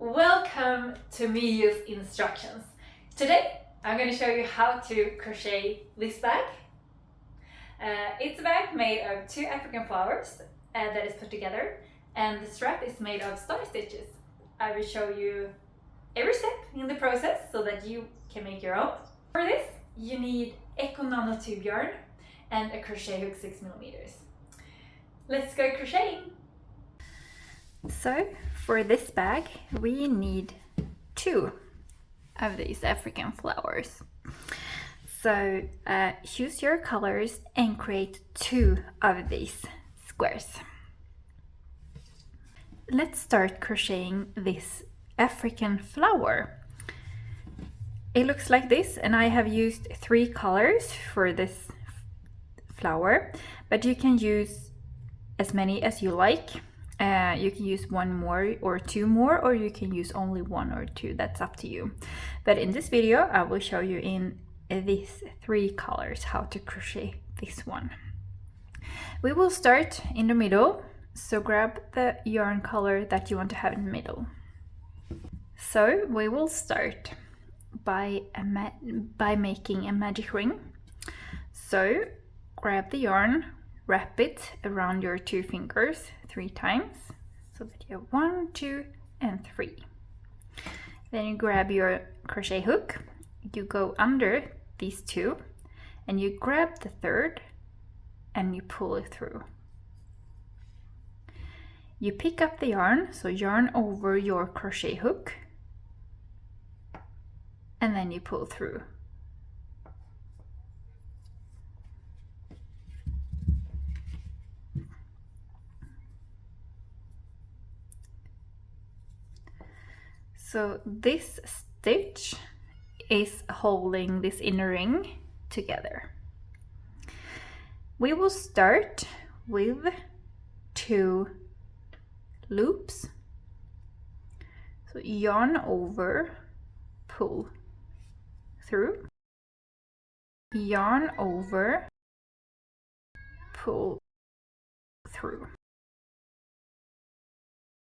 Welcome to Miu's instructions. Today I'm going to show you how to crochet this bag. It's a bag made of 2 African flowers that is put together, and the strap is made of star stitches. I will show you every step in the process so that you can make your own. For this you need Eco Nano tube yarn and a crochet hook 6mm. Let's go crocheting! So for this bag we need 2 of these African flowers. So choose your colors and create 2 of these squares. Let's start crocheting this African flower. It looks like this, and I have used 3 colors for this flower, but you can use as many as you like. You can use 1 more or 2 more, or you can use only 1 or 2, that's up to you. But in this video I will show you in these 3 colors how to crochet this one. We will start in the middle, so grab the yarn color that you want to have in the middle. So we will start by making a magic ring. So grab the yarn, wrap it around your 2 fingers 3 times so that you have 1, 2 and 3. Then you grab your crochet hook, you go under these 2 and you grab the 3rd and you pull it through. You pick up the yarn, so yarn over your crochet hook, and then you pull through. So this stitch is holding this inner ring together. We will start with 2 loops. So yarn over, pull through, yarn over, pull through.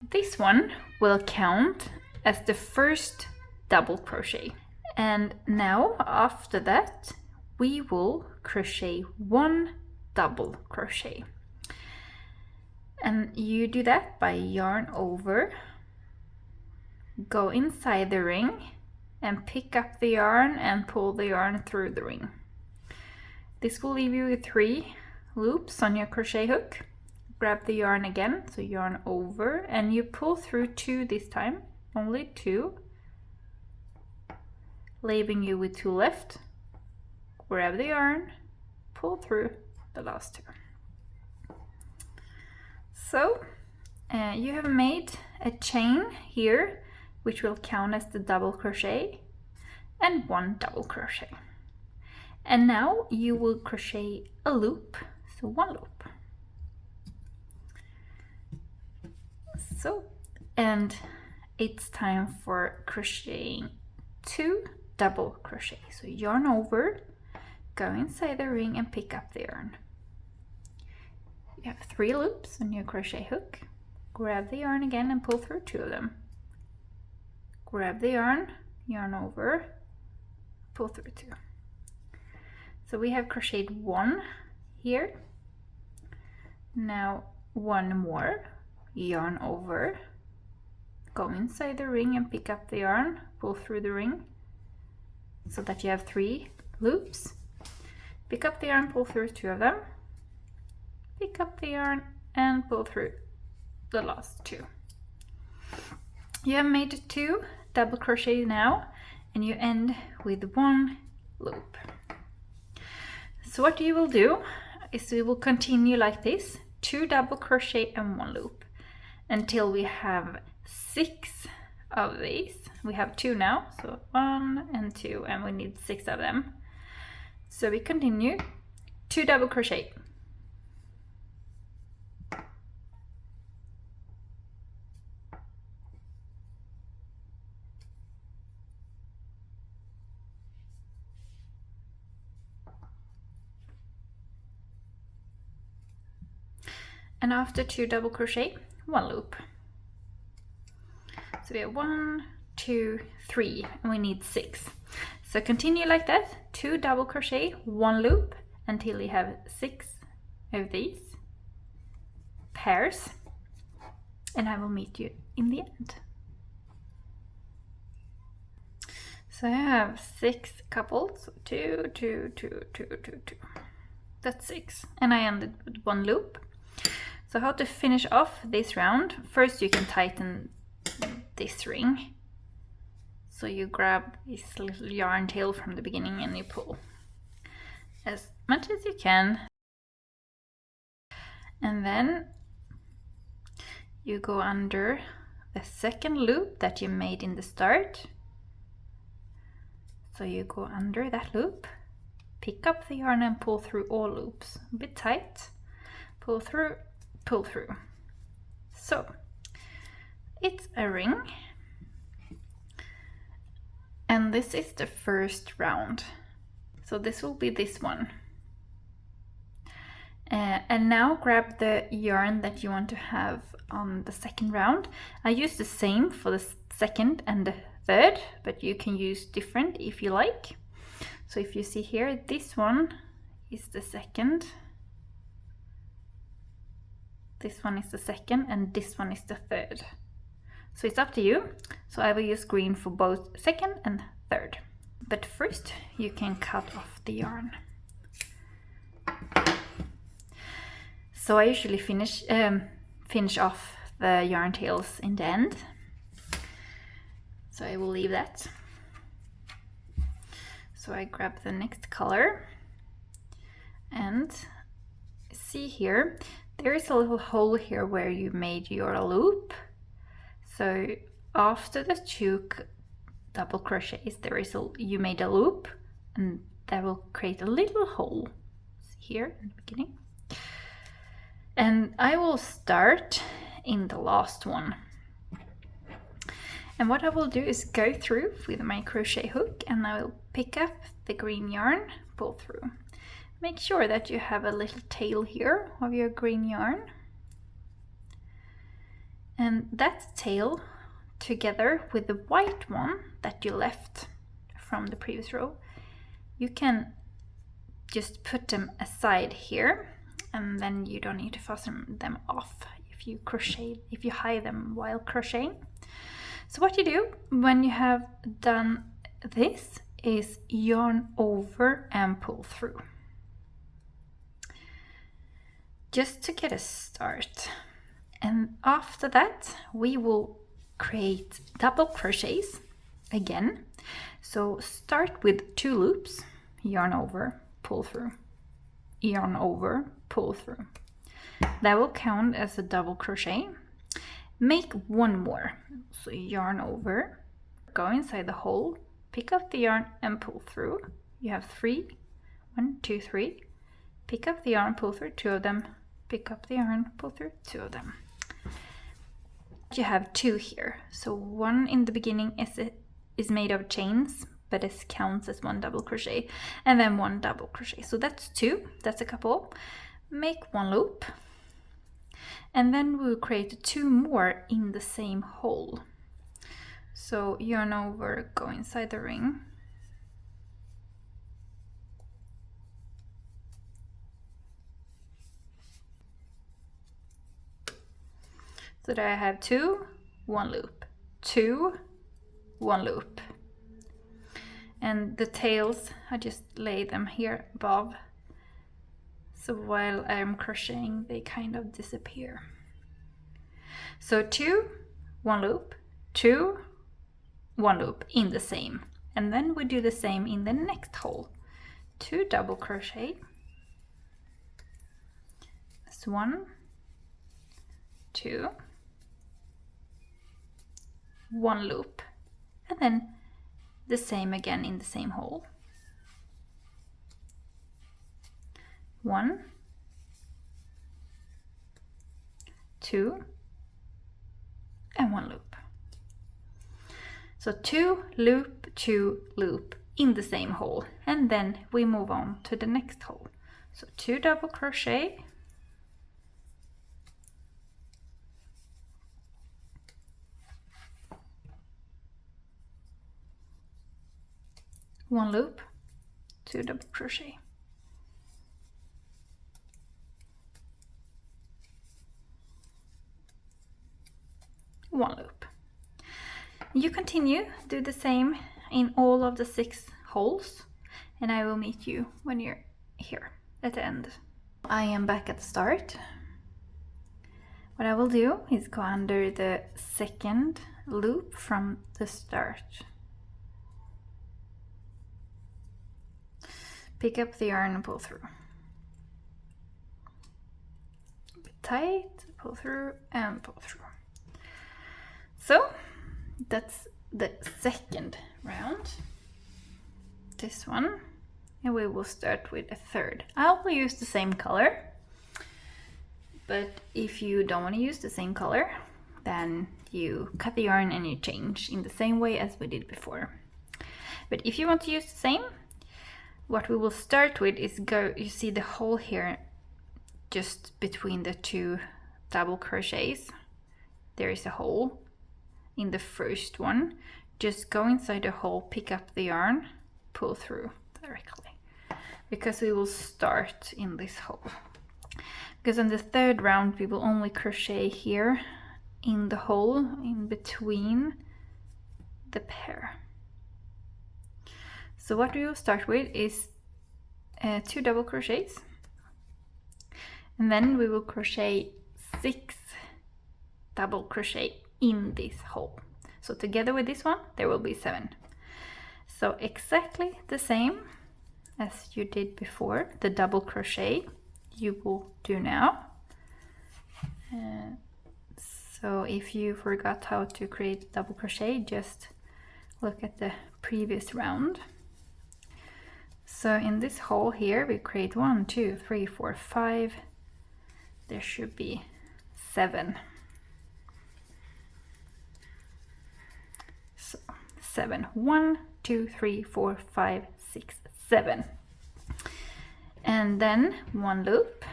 This one will count as the first double crochet, and now after that we will crochet 1 double crochet, and you do that by yarn over, go inside the ring and pick up the yarn and pull the yarn through the ring. This will leave you with 3 loops on your crochet hook. Grab the yarn again, so yarn over, and you pull through 2 this time, only 2, leaving you with 2 left. Grab the yarn, pull through the last 2. So you have made a chain here which will count as the double crochet and 1 double crochet, and now you will crochet a loop, so 1 loop. So, and it's time for crocheting 2 double crochet. So yarn over, go inside the ring and pick up the yarn. You have 3 loops on your crochet hook. Grab the yarn again and pull through 2 of them. Grab the yarn, yarn over, pull through 2. So we have crocheted 1 here. Now 1 more, yarn over, go inside the ring and pick up the yarn, pull through the ring so that you have 3 loops. Pick up the yarn, pull through 2 of them, pick up the yarn and pull through the last 2. You have made 2 double crochet now, and you end with 1 loop. So what you will do is we will continue like this, 2 double crochet and 1 loop, until we have 6 of these. We have 2 now, so 1 and 2, and we need 6 of them. So we continue 2 double crochet, and after 2 double crochet, 1 loop. So we have 1, 2, 3, and we need 6. So continue like that, 2 double crochet, 1 loop until you have 6 of these pairs, and I will meet you in the end. So I have 6 couples, 2, 2, 2, 2, 2, 2. That's 6, and I ended with 1 loop. So how to finish off this round? First you can tighten this ring. So you grab this little yarn tail from the beginning and you pull as much as you can. And then you go under the second loop that you made in the start. So you go under that loop, pick up the yarn and pull through all loops. A bit tight, pull through, pull through. So it's a ring. And this is the first round. So this will be this one. And now grab the yarn that you want to have on the second round. I use the same for the second and the third, but you can use different if you like. So if you see here, this one is the second. This one is the second, and this one is the third. So it's up to you. So I will use green for both second and third. But first you can cut off the yarn. So I usually finish off the yarn tails in the end. So I will leave that. So I grab the next color and see here, there is a little hole here where you made your loop. So after the 2 double crochets, you made a loop, and that will create a little hole here in the beginning. And I will start in the last one. And what I will do is go through with my crochet hook, and I will pick up the green yarn, pull through. Make sure that you have a little tail here of your green yarn. And that tail, together with the white one that you left from the previous row, you can just put them aside here, and then you don't need to fasten them off if you hide them while crocheting. So what you do when you have done this is yarn over and pull through, just to get a start. And after that we will create double crochets again. So start with 2 loops, yarn over, pull through, yarn over, pull through. That will count as a double crochet. Make 1 more. So yarn over, go inside the hole, pick up the yarn and pull through. You have 3, 1, 2, 3. Pick up the yarn, pull through 2 of them, pick up the yarn, pull through 2 of them. You have 2 here. So 1 in the beginning is made of chains, but it counts as 1 double crochet, and then 1 double crochet. So that's 2, that's a couple. Make 1 loop, and then we'll create 2 more in the same hole. So yarn over, go inside the ring, so that I have 2, 1 loop, 2, 1 loop, and the tails, I just lay them here above. So while I'm crocheting, they kind of disappear. So 2, 1 loop, 2, 1 loop in the same. And then we do the same in the next hole. 2 double crochet. That's 1, 2, 1 loop. And then the same again in the same hole. 1, 2, and 1 loop. So 2 loop, 2 loop in the same hole, and then we move on to the next hole. So 2 double crochet, 1 loop, 2 double crochet. One loop. You continue, do the same in all of the 6 holes, and I will meet you when you're here at the end. I am back at the start. What I will do is go under the 2nd loop from the start. Pick up the yarn and pull through. A bit tight, pull through and pull through. So that's the 2nd round, this one, and we will start with a 3rd. I will use the same color, but if you don't want to use the same color, then you cut the yarn and you change in the same way as we did before. But if you want to use the same, what we will start with is you see the hole here just between the 2 double crochets. There is a hole in the first one. Just go inside the hole, pick up the yarn, pull through directly, because we will start in this hole. Because on the 3rd round we will only crochet here in the hole in between the pair. So what we will start with is 2 double crochets, and then we will crochet 6 double crochet in this hole. So together with this one there will be 7. So exactly the same as you did before, the double crochet you will do now. So if you forgot how to create double crochet, just look at the previous round. So in this hole here we create 1, 2, 3, 4, 5. There should be 7. So 7, 1, 2, 3, 4, 5, 6, 7. And then 1 loop,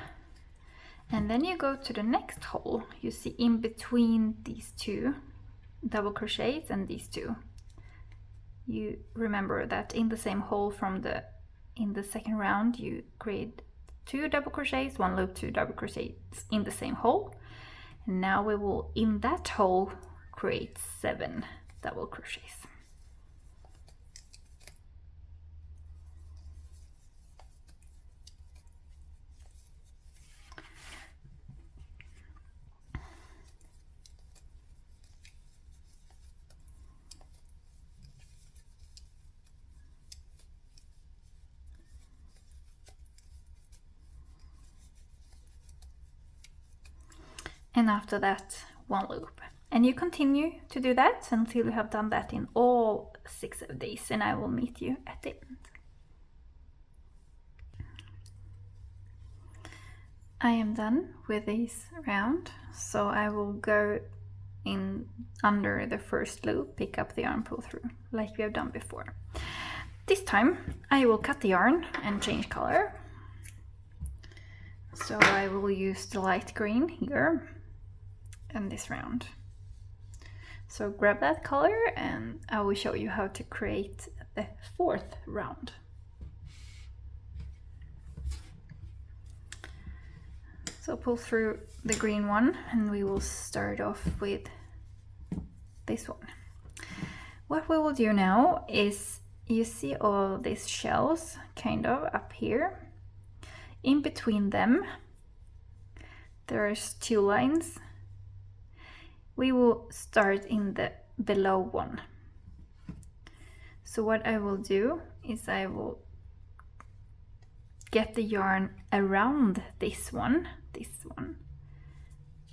and then you go to the next hole. You see in between these 2 double crochets and these 2. You remember that in the same hole in the 2nd round you create 2 double crochets, 1 loop, 2 double crochets in the same hole. And now we will in that hole create 7 double crochets. And after that 1 loop. And you continue to do that until you have done that in all 6 of these, and I will meet you at the end. I am done with this round, so I will go in under the 1st loop, pick up the yarn, pull through like we have done before. This time I will cut the yarn and change color. So I will use the light green here in this round. So grab that color and I will show you how to create the 4th round. So pull through the green one and we will start off with this one. What we will do now is, you see all these shells kind of up here. In between them there's 2 lines. We will start in the below one. So what I will do is I will get the yarn around this one,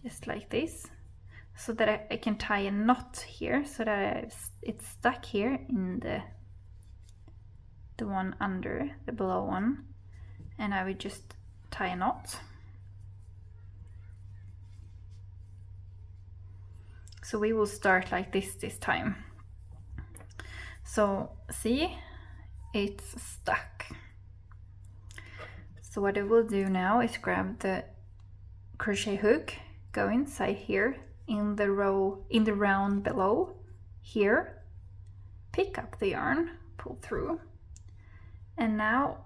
just like this, so that I can tie a knot here, so that it's stuck here in the one under the below one, and I will just tie a knot. So we will start like this time. So see, it's stuck. So what I will do now is grab the crochet hook, go inside here in the round below here, pick up the yarn, pull through And now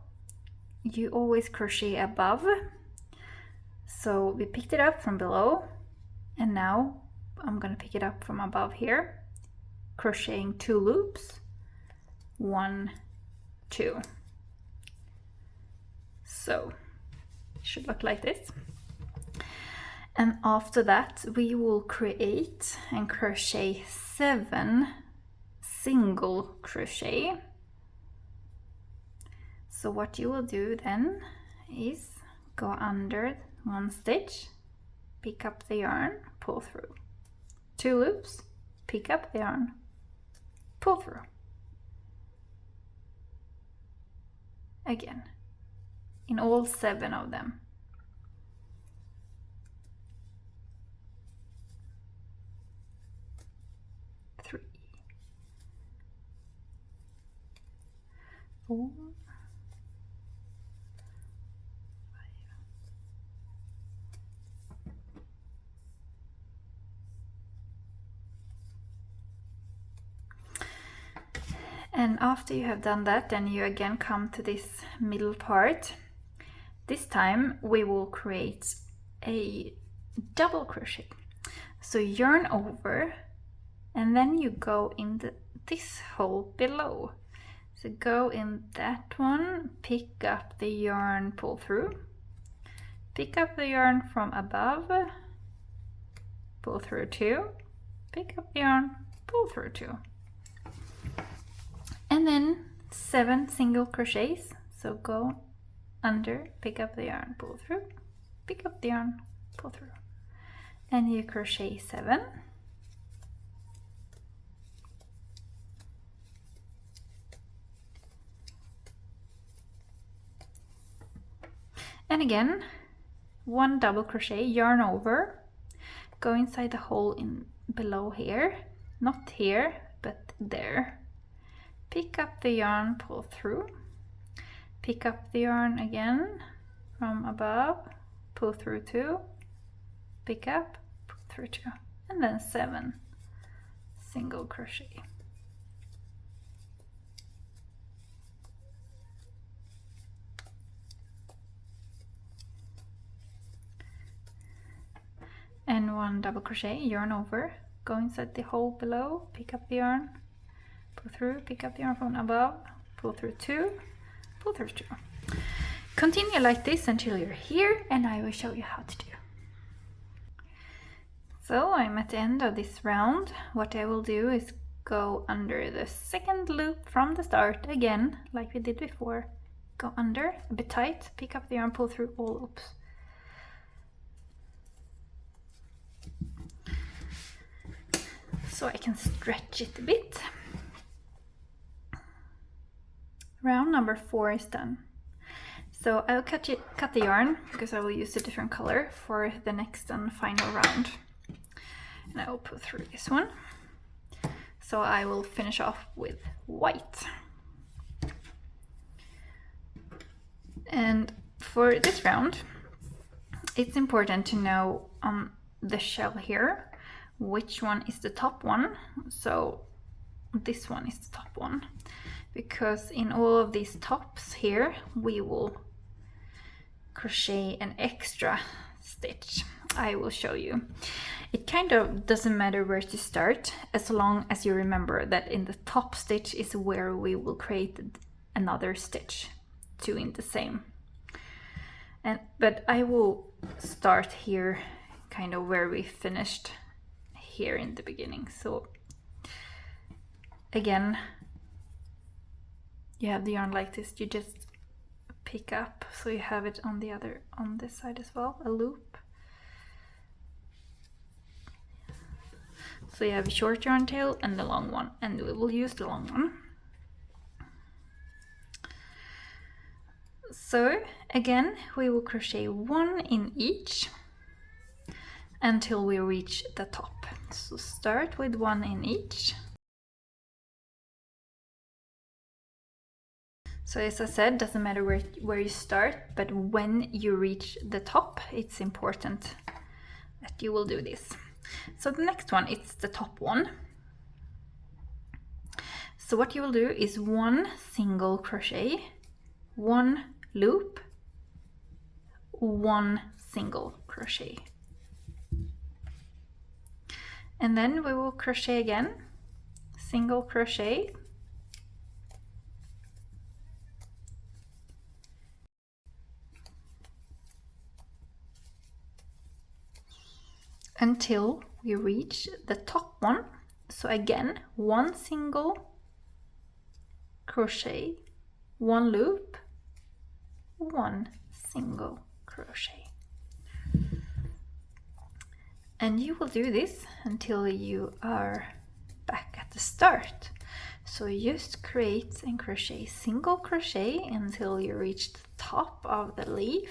you always crochet above. So we picked it up from below, and now I'm gonna pick it up from above here, crocheting 2 loops, 1, 2. So it should look like this. And after that we will create and crochet 7 single crochet. So what you will do then is go under 1 stitch, pick up the yarn, pull through, 2 loops, pick up the yarn, pull through. Again, in all 7 of them. Three, 4, 5. And after you have done that, then you again come to this middle part. This time we will create a double crochet. So yarn over, and then you go in this hole below. So go in that one, pick up the yarn, pull through, pick up the yarn from above, pull through 2, pick up the yarn, pull through 2. And then 7 single crochets. So go under, pick up the yarn, pull through, pick up the yarn, pull through, and you crochet 7. And again, 1 double crochet, yarn over, go inside the hole in below here, not here, but there. Pick up the yarn, pull through, pick up the yarn again from above, pull through 2, pick up, pull through 2, and then 7 single crochet. And 1 double crochet, yarn over, go inside the hole below, pick up the yarn, pull through, pick up the yarn from above, pull through 2, pull through 2. Continue like this until you're here, and I will show you how to do. So I'm at the end of this round. What I will do is go under the 2nd loop from the start again, like we did before. Go under a bit tight, pick up the yarn, pull through all loops. So I can stretch it a bit. Round number 4 is done. So I'll cut the yarn because I will use a different color for the next and final round. And I will pull through this one. So I will finish off with white. And for this round, it's important to know on the shell here which one is the top one. So this one is the top one, because in all of these tops here we will crochet an extra stitch. I will show you. It kind of doesn't matter where to start, as long as you remember that in the top stitch is where we will create another stitch, 2 in the same. But I will start here, kind of where we finished here in the beginning. So again, you have the yarn like this, you just pick up, so you have it on this side as well, a loop. So you have a short yarn tail and the long one, and we will use the long one. So again, we will crochet 1 in each until we reach the top. So start with 1 in each. So as I said, doesn't matter where you start, but when you reach the top, it's important that you will do this. So the next one, it's the top one. So what you will do is 1 single crochet 1 loop, 1 single crochet. And then we will crochet again, single crochet, until we reach the top one. So again, 1 single crochet, 1 loop, 1 single crochet. And you will do this until you are back at the start. So just create and crochet single crochet until you reach the top of the leaf.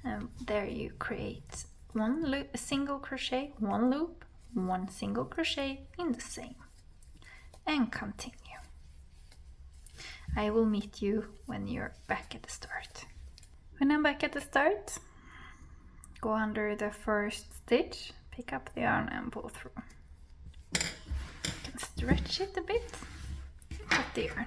And there you create 1 loop, single crochet, 1 loop, 1 single crochet in the same, and continue. I will meet you when you're back at the start. When I'm back at the start, go under the first stitch, pick up the yarn and pull through. You can stretch it a bit, cut the yarn.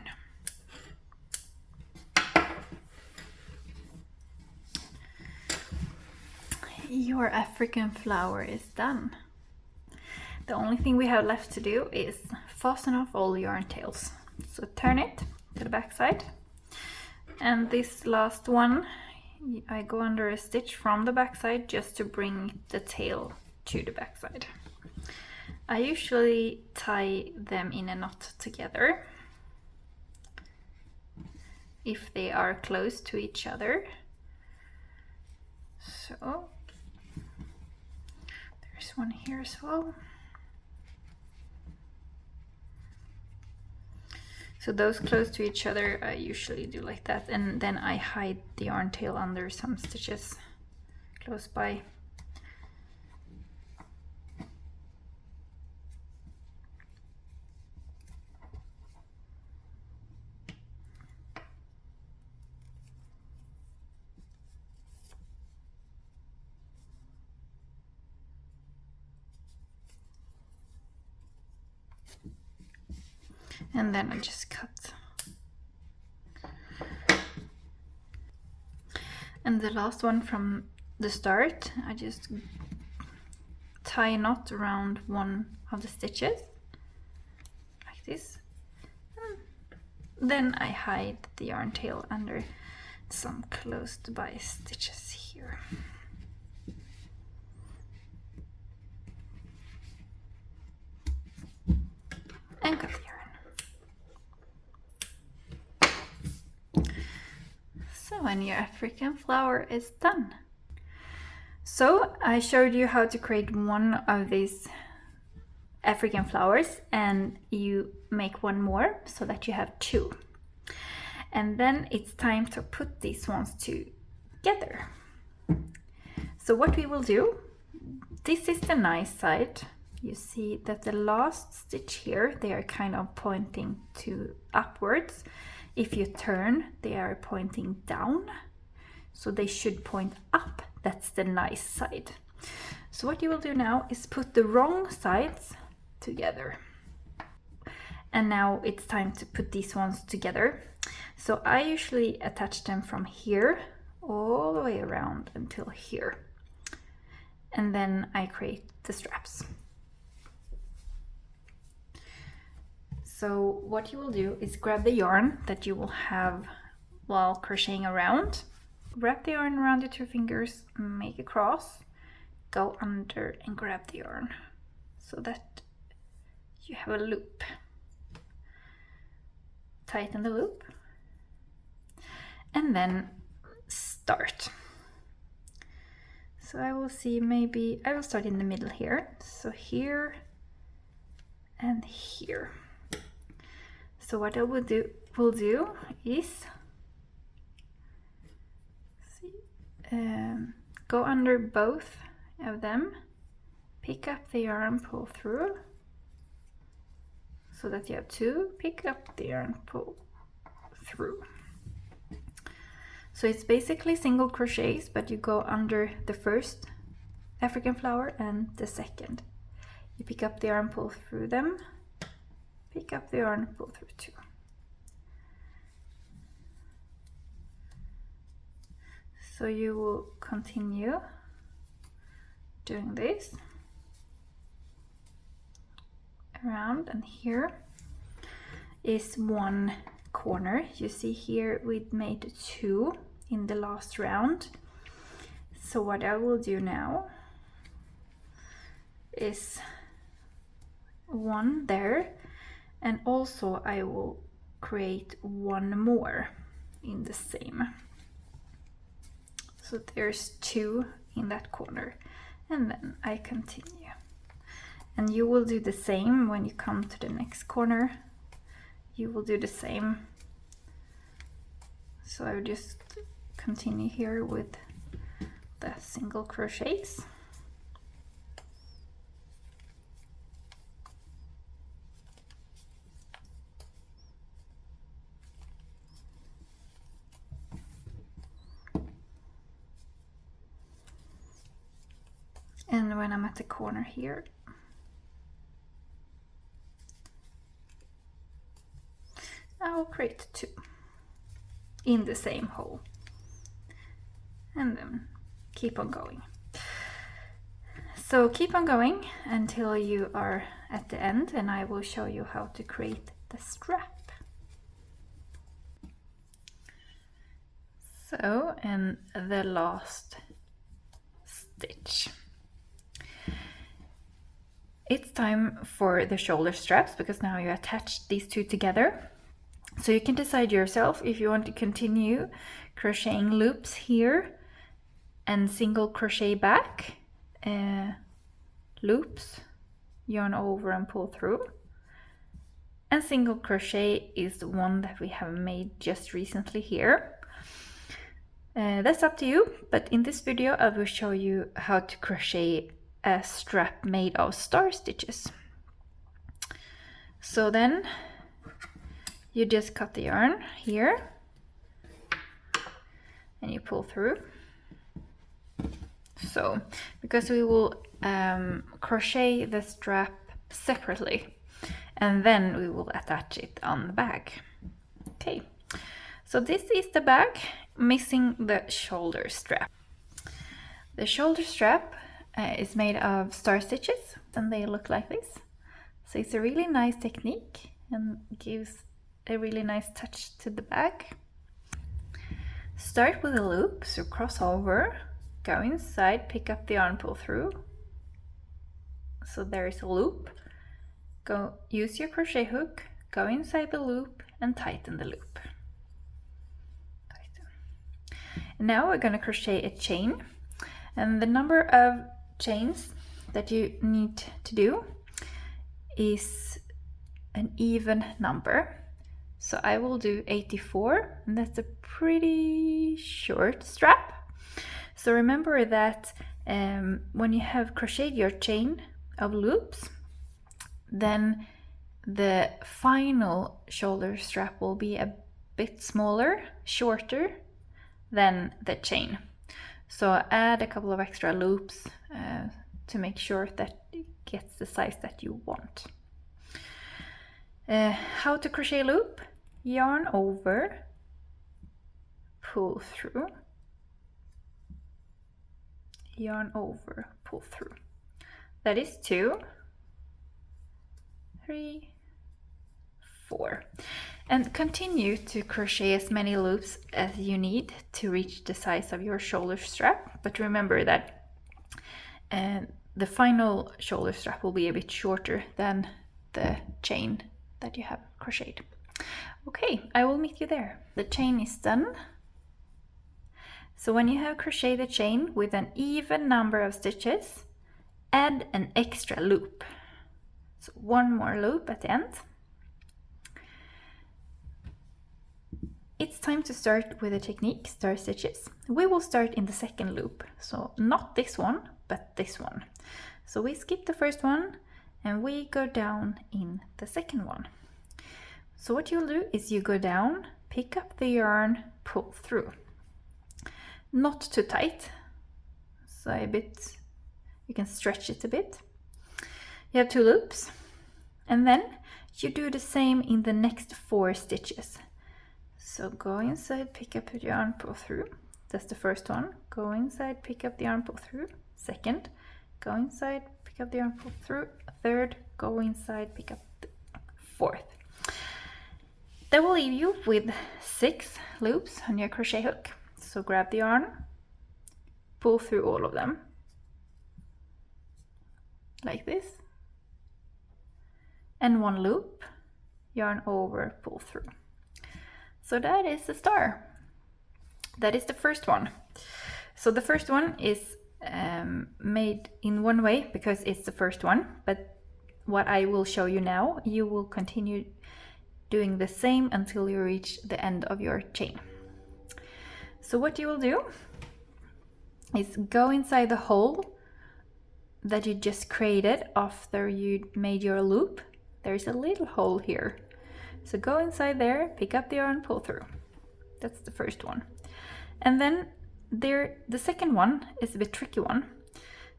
Your African flower is done. The only thing we have left to do is fasten off all yarn tails. So turn it to the back side, and this last one I go under a stitch from the back side just to bring the tail to the back side. I usually tie them in a knot together if they are close to each other. So there's one here as well. So those close to each other, I usually do like that, and then I hide the yarn tail under some stitches close by. And then I just cut. And the last one from the start, I just tie a knot around one of the stitches, like this. And then I hide the yarn tail under some closed by stitches here. And cut the yarn. So, and your African flower is done. So I showed you how to create one of these African flowers, and you make one more so that you have 2. And then it's time to put these ones together. So what we will do, this is the nice side. You see that the last stitch here, they are kind of pointing to upwards. If you turn, they are pointing down, so they should point up. That's the nice side. So what you will do now is put the wrong sides together. And now it's time to put these ones together. So I usually attach them from here all the way around until here. And then I create the straps. So what you will do is grab the yarn that you will have while crocheting around, wrap the yarn around your 2 fingers, make a cross, go under and grab the yarn so that you have a loop. Tighten the loop and then start. So I will see, maybe I will start in the middle here. So here and here. So what I will do is go under both of them, pick up the yarn, pull through, so that you have 2, pick up the yarn, pull through. So it's basically single crochets, but you go under the first African flower and the second. You pick up the yarn, pull through them, pick up the yarn, pull through 2. So you will continue doing this around, and here is one corner. You see here we made 2 in the last round. So what I will do now is 1 there, and also I will create 1 more in the same. So there's 2 in that corner, and then I continue. And you will do the same when you come to the next corner. You will do the same. So I will just continue here with the single crochets. And when I'm at the corner here, I will create 2 in the same hole, and then keep on going. So keep on going until you are at the end, and I will show you how to create the strap. So, and the last stitch. It's time for the shoulder straps, because now you attach these 2 together. So you can decide yourself if you want to continue crocheting loops here and single crochet back, loops, yarn over and pull through. And single crochet is the one that we have made just recently here. That's up to you, but in this video I will show you how to crochet a strap made of star stitches. So then you just cut the yarn here and you pull through. So because we will crochet the strap separately, and then we will attach it on the bag. Okay, so this is the bag missing the shoulder strap. The shoulder strap is made of star stitches, and they look like this. So it's a really nice technique and gives a really nice touch to the bag. Start with a loop, so cross over, go inside, pick up the yarn, pull through. So there is a loop. Go use your crochet hook, go inside the loop and tighten the loop. And now we're going to crochet a chain, and the number of chains that you need to do is an even number. So I will do 84, and that's a pretty short strap. So remember that when you have crocheted your chain of loops, then the final shoulder strap will be a bit smaller, shorter than the chain. So add a couple of extra loops to make sure that it gets the size that you want. How to crochet loop? Yarn over, pull through, yarn over, pull through. That is 2, 3, 4. And continue to crochet as many loops as you need to reach the size of your shoulder strap. But remember that the final shoulder strap will be a bit shorter than the chain that you have crocheted. Okay, I will meet you there. The chain is done. So when you have crocheted the chain with an even number of stitches, add an extra loop. So 1 more loop at the end. It's time to start with the technique star stitches. We will start in the second loop, so not this one, but this one. So we skip the first one and we go down in the second one. So what you'll do is you go down, pick up the yarn, pull through. Not too tight, so a bit, you can stretch it a bit. You have 2 loops, and then you do the same in the next 4 stitches. So go inside, pick up the yarn, pull through. That's the first one. Go inside, pick up the yarn, pull through. Second, go inside, pick up the yarn, pull through. Third, go inside, pick up the fourth. That will leave you with 6 loops on your crochet hook. So grab the yarn, pull through all of them, like this, and 1 loop, yarn over, pull through. So that is the star. That is the first one. So the first one is made in one way because it's the first one, but what I will show you now, you will continue doing the same until you reach the end of your chain. So what you will do is go inside the hole that you just created after you made your loop. There's a little hole here. So go inside there, pick up the yarn, pull through. That's the first one. And then the second one is a bit tricky one.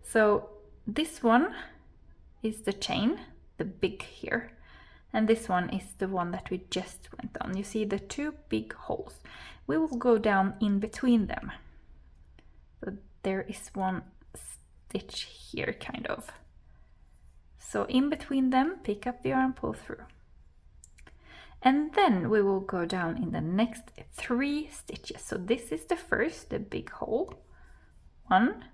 So this one is the chain, the big here. And this one is the one that we just went on. You see the 2 big holes. We will go down in between them. So there is 1 stitch here, kind of. So in between them, pick up the yarn, pull through. And then we will go down in the next 3 stitches. So this is the first, the big hole. 1,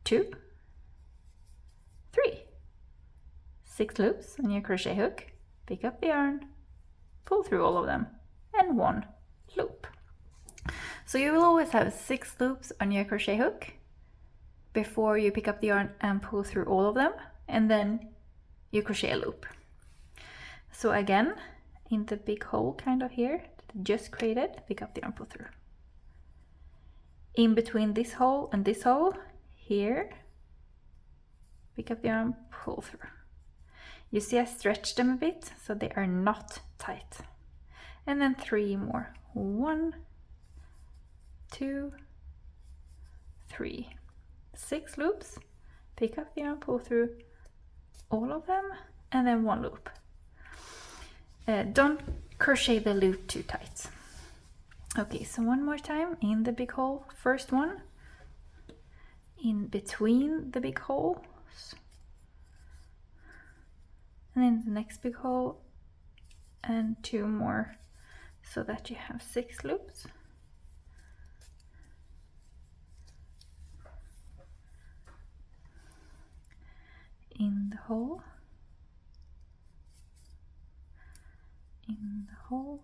2, 3. 6 loops on your crochet hook, pick up the yarn, pull through all of them, and 1 loop. So you will always have 6 loops on your crochet hook before you pick up the yarn and pull through all of them, and then you crochet a loop. So again, in the big hole kind of here that I just created, pick up the yarn, pull through. In between this hole and this hole, here, pick up the yarn, pull through. You see I stretched them a bit, so they are not tight. And then 3 more. 1, 2, 3. 6 loops, pick up the yarn, pull through all of them, and then 1 loop. Don't crochet the loop too tight. Okay, so one more time in the big hole. First one, in between the big holes, and then the next big hole, and 2 more, so that you have 6 loops. In the hole, in the hole,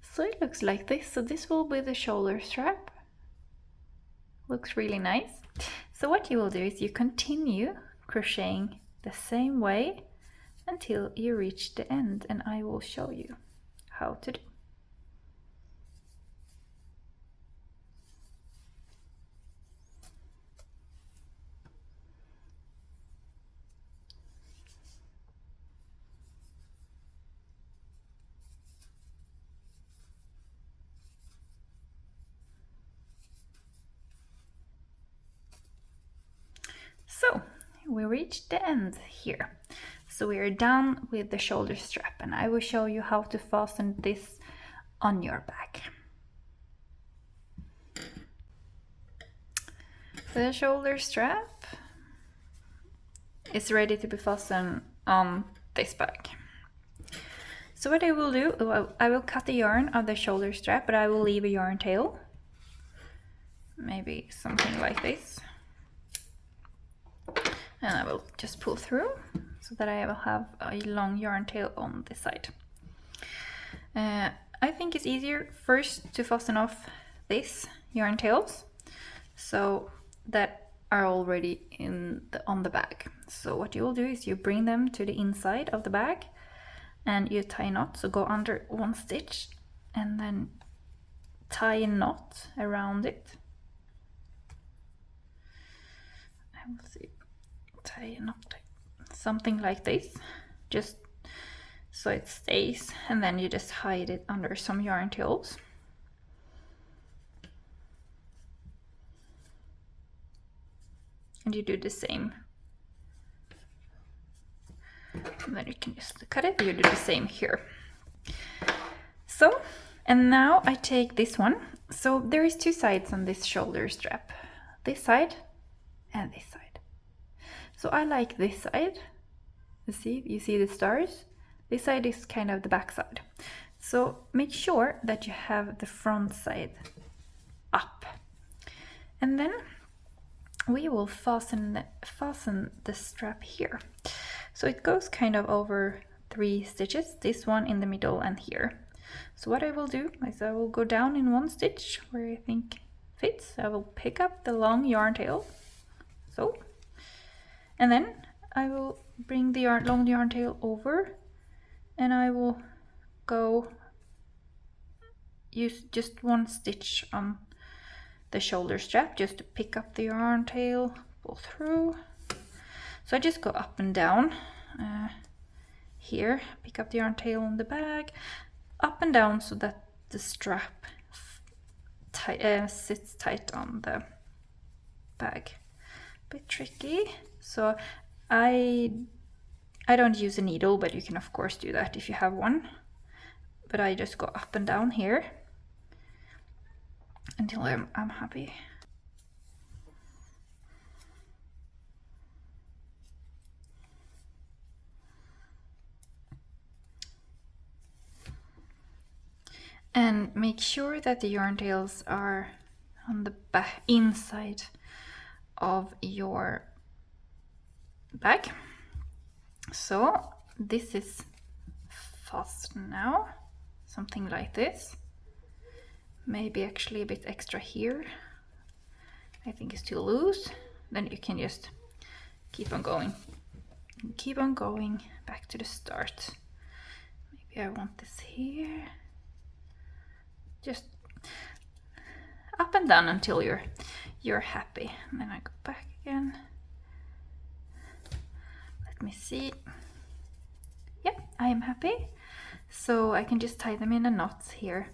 so it looks like this. So this will be the shoulder strap. Looks really nice. So what you will do is you continue crocheting the same way until you reach the end, and I will show you how to do. So we reached the end here. So we are done with the shoulder strap, and I will show you how to fasten this on your bag. The shoulder strap is ready to be fastened on this bag. So what I will do, I will cut the yarn of the shoulder strap, but I will leave a yarn tail. Maybe something like this. And I will just pull through so that I will have a long yarn tail on this side. I think it's easier first to fasten off these yarn tails, so that are already on the bag. So what you will do is you bring them to the inside of the bag and you tie a knot. So go under 1 stitch and then tie a knot around it. I will see. Tie a knot, something like this, just so it stays, and then you just hide it under some yarn tails. And you do the same And then you can just cut it. You do the same here. So, and now I take this one. So there is two sides on this shoulder strap. This side and this side. So I like this side. You see the stars? This side is kind of the back side. So make sure that you have the front side up. And then we will fasten the strap here. So it goes kind of over 3 stitches, this one in the middle and here. So what I will do is I will go down in 1 stitch where I think fits. I will pick up the long yarn tail, so, and then I will bring the long yarn tail over, and I will go use just 1 stitch on the shoulder strap just to pick up the yarn tail, pull through. So I just go up and down here, pick up the yarn tail on the bag, up and down so that the strap sits tight on the bag. Bit tricky. So I don't use a needle, but you can of course do that if you have one. But I just go up and down here until I'm happy. And make sure that the yarn tails are on the inside of your bag. So this is fastened now, something like this. Maybe actually a bit extra here. I think it's too loose. Then you can just keep on going. Keep on going back to the start. Maybe I want this here. Just up and down until you're happy. And then I go back again. Let me see. Yeah, I am happy. So I can just tie them in a knot here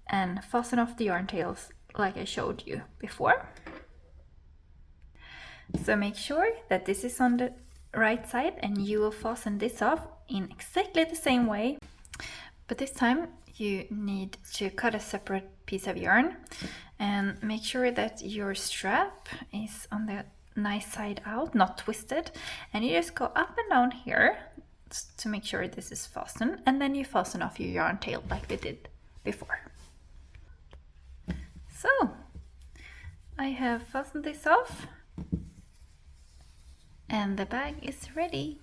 and fasten off the yarn tails like I showed you before. So make sure that this is on the right side, and you will fasten this off in exactly the same way. But this time you need to cut a separate piece of yarn and make sure that your strap is on the nice side out, not twisted. And you just go up and down here to make sure this is fastened, and then you fasten off your yarn tail like we did before. So I have fastened this off and the bag is ready.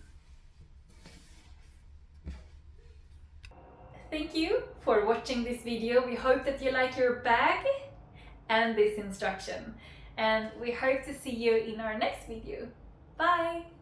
Thank you for watching this video. We hope that you like your bag and this instruction, and we hope to see you in our next video. Bye!